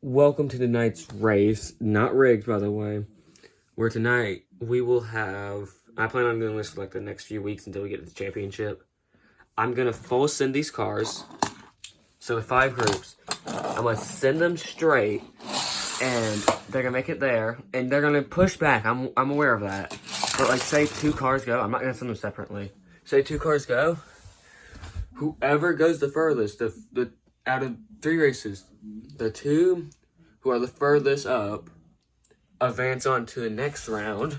Welcome to tonight's race, not rigged by the way, where tonight we will have, I plan on doing this for like the next few weeks until we get to the championship. I'm going to full send these cars, so the 5 groups, I'm going to send them straight, and they're going to make it there, and they're going to push back, I'm aware of that. But like say 2 cars go, I'm not going to send them separately. Say 2 cars go, whoever goes the furthest, out of 3 races, the 2 who are the furthest up advance on to the next round,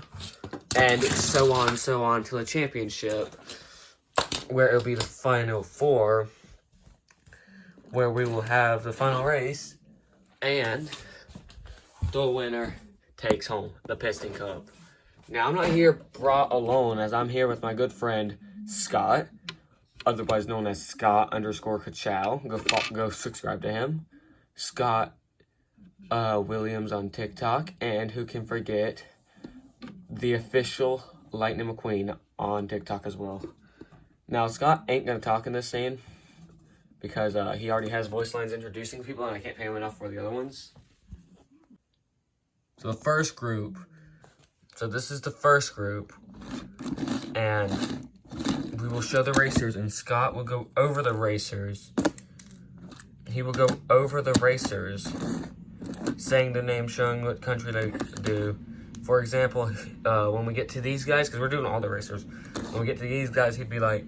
and so on to the championship, where it'll be the final 4, where we will have the final race, and the winner takes home the Piston Cup. Now, I'm not here brought alone, as I'm here with my good friend, Scott, otherwise known as Scott_Kachow. Go subscribe to him. Scott Williams on TikTok, and who can forget the official Lightning McQueen on TikTok as well. Now, Scott ain't gonna talk in this scene because he already has voice lines introducing people, and I can't pay him enough for the other ones. So the first group, this is the first group, and we will show the racers, and Scott will go over the racers. He will go over the racers, saying the name, showing what country they do. For example, when we get to these guys, because we're doing all the racers, when we get to these guys, he'd be like,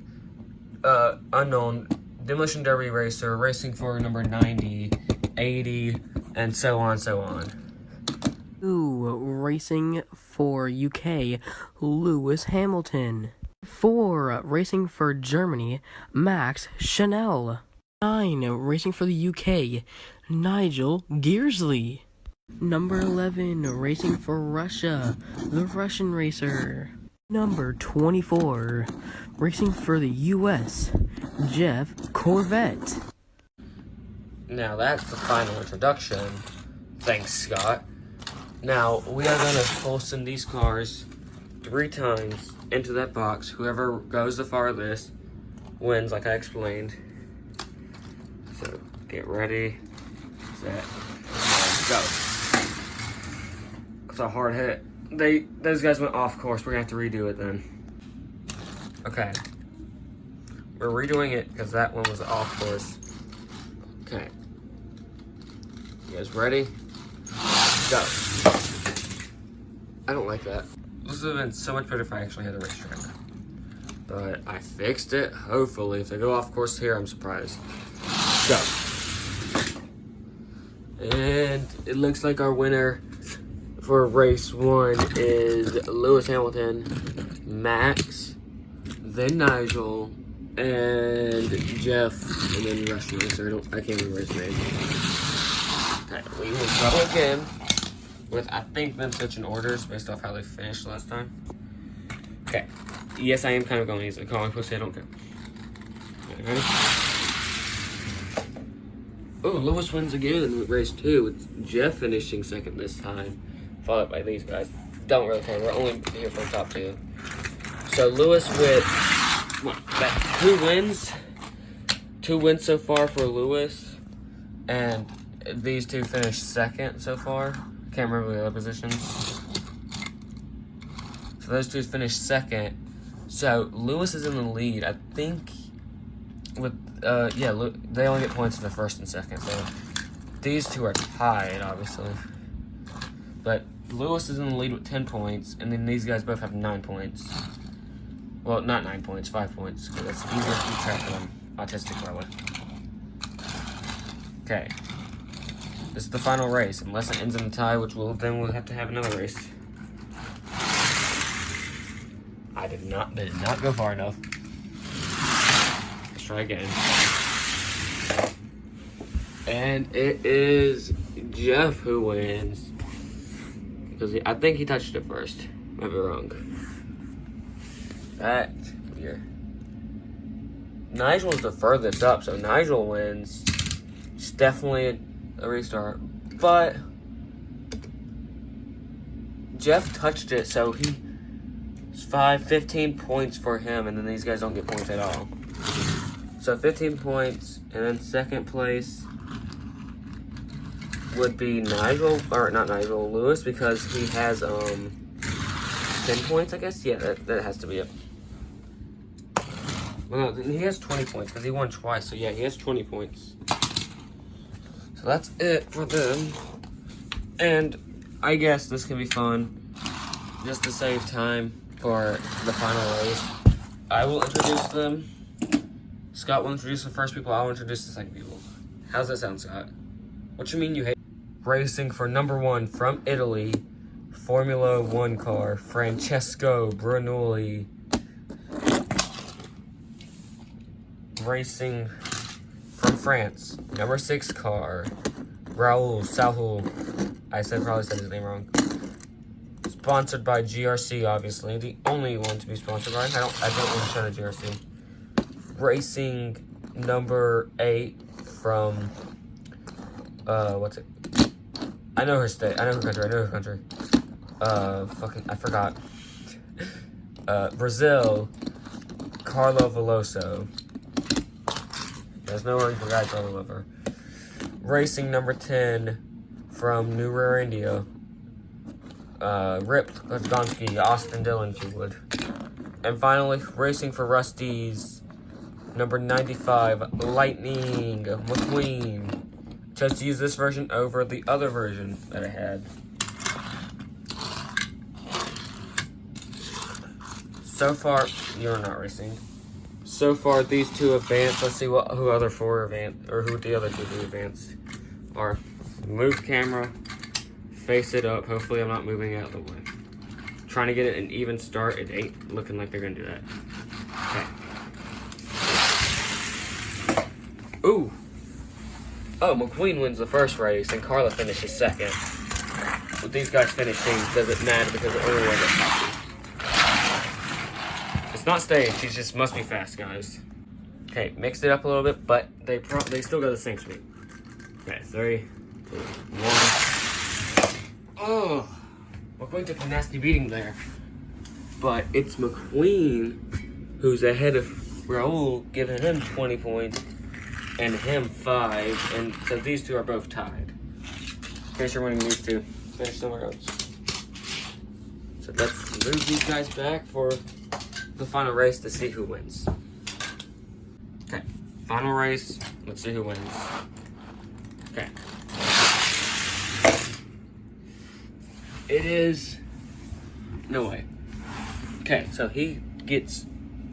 unknown, Demolition Derby racer, racing for number 90, 80, and so on, so on. Ooh, racing for UK, Lewis Hamilton. 4, racing for Germany, Max Chanel. 9, racing for the UK, Nigel Gearsley. Number 11, racing for Russia, the Russian racer. Number 24, racing for the US, Jeff Corvette. Now that's the final introduction. Thanks, Scott. Now, we are going to full send these cars 3 times into that box. Whoever goes the farthest wins, like I explained. So, get ready, set, and go. It's a hard hit. Those guys went off course. We're going to have to redo it then. Okay. We're redoing it because that one was off course. Okay. You guys ready? Go. I don't like that. This would have been so much better if I actually had a racetrack. But I fixed it. Hopefully, if they go off course here, I'm surprised. Go. And it looks like our winner for race 1 is Lewis Hamilton, Max, then Nigel, and Jeff, and then Russian racer. I can't remember his name. Okay, we will go again with, I think, them switching orders based off how they finished last time. Okay. Yes, I am kind of going easy. Call me pussy, I don't care. Okay, ready? Oh, Lewis wins again in race 2 with Jeff finishing second this time, followed by these guys. Don't really care. We're only here for the top 2. So Lewis with that 2 wins. 2 wins so far for Lewis, and these 2 finished second so far. Can't remember the other positions. So those 2 finished second. So Lewis is in the lead. I think with they only get points in the first and second. So these 2 are tied, obviously. But Lewis is in the lead with 10 points, and then these guys both have 9 points. Well, not 9 points, 5 points, because it's easier to keep track of them. Autistic, by the way. Okay. This is the final race, unless it ends in a tie, which we'll have to have another race. I did not go far enough. Let's try again. And it is Jeff who wins. Because I think he touched it first. Might be wrong. That here. Nigel's the furthest up, so Nigel wins. It's definitely a restart. But Jeff touched it, so it's 15 points for him, and then these guys don't get points at all. So 15 points, and then second place would be Nigel, or not Nigel, Lewis, because he has 10 points, I guess. Yeah, that has to be it. Well, no, he has 20 points because he won twice. So yeah, he has 20 points. So that's it for them. And I guess this can be fun, just to save time for the final race. I will introduce them. Scott will introduce the first people. I'll introduce the second people. How's that sound, Scott? What you mean you hate? Racing for number 1 from Italy, Formula 1 car, Francesco Brunelli. Racing from France, number 6 car, Raul Sahul. I probably said his name wrong. Sponsored by GRC, obviously. The only one to be sponsored by. I don't want to show the GRC. Racing number 8 from what's it? I know her state. I know her country. I forgot. Brazil. Carlo Veloso. There's no worry for guys Carlo Lover. Racing number 10 from New Rare, India. Rip Gonski, Austin Dillon, if you would. And finally, racing for Rusty's number 95, Lightning McQueen. Chose to use this version over the other version that I had. So far, you're not racing. So far, these 2 advanced. Let's see who the other 4 advanced, or who the other 2 advanced are. Move camera, face it up. Hopefully, I'm not moving out of the way. Trying to get it an even start. It ain't looking like they're gonna do that. Okay. Ooh. Oh, McQueen wins the first race, and Carla finishes second. With these guys finishing, doesn't matter because the only one that's happy. It's not staying. She just must be fast, guys. Okay, mixed it up a little bit, but they still got the same speed. Okay, 3, 2, 1. Oh, McQueen took a nasty beating there. But it's McQueen who's ahead of Raul, giving him 20 points and him 5. And so these 2 are both tied. Finish winning these 2. Finish somewhere else. So let's move these guys back for the final race to see who wins. Okay, final race. Let's see who wins. Okay. It is... No way. Okay, so he gets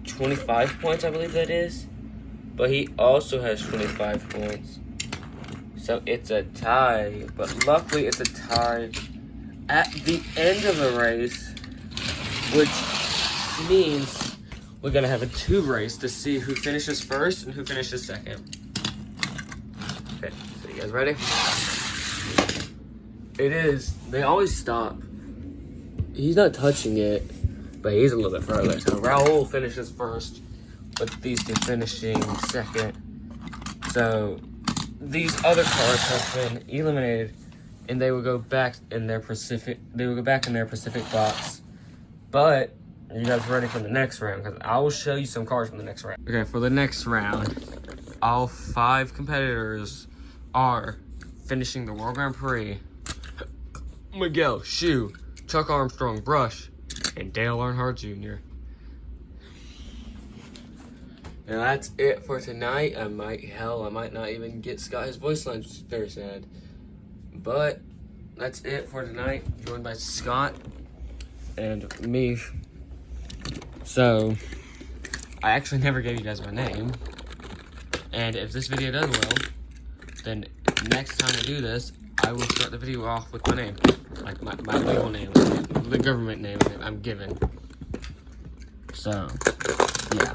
25 points, I believe that is. But he also has 25 points. So it's a tie. But luckily it's a tie at the end of the race, which means we're gonna have a 2 race to see who finishes first and who finishes second. Okay, so you guys ready? It is. They always stop. He's not touching it, but he's a little bit further. So Raul finishes first, but these 2 finishing second. So these other cars have been eliminated, and they will go back in their Pacific. They will go back in their Pacific box. But are you guys ready for the next round? Because I will show you some cars in the next round. Okay, for the next round, all 5 competitors are finishing the World Grand Prix. Miguel Shue, Chuck Armstrong Brush, and Dale Earnhardt Jr. And that's it for tonight. I might not even get Scott's voice lines, which is very sad. But that's it for tonight. Joined by Scott and me. So, I actually never gave you guys my name. And if this video does well, then next time I do this, I will start the video off with my name. Like my legal name, the government name I'm given. So, yeah.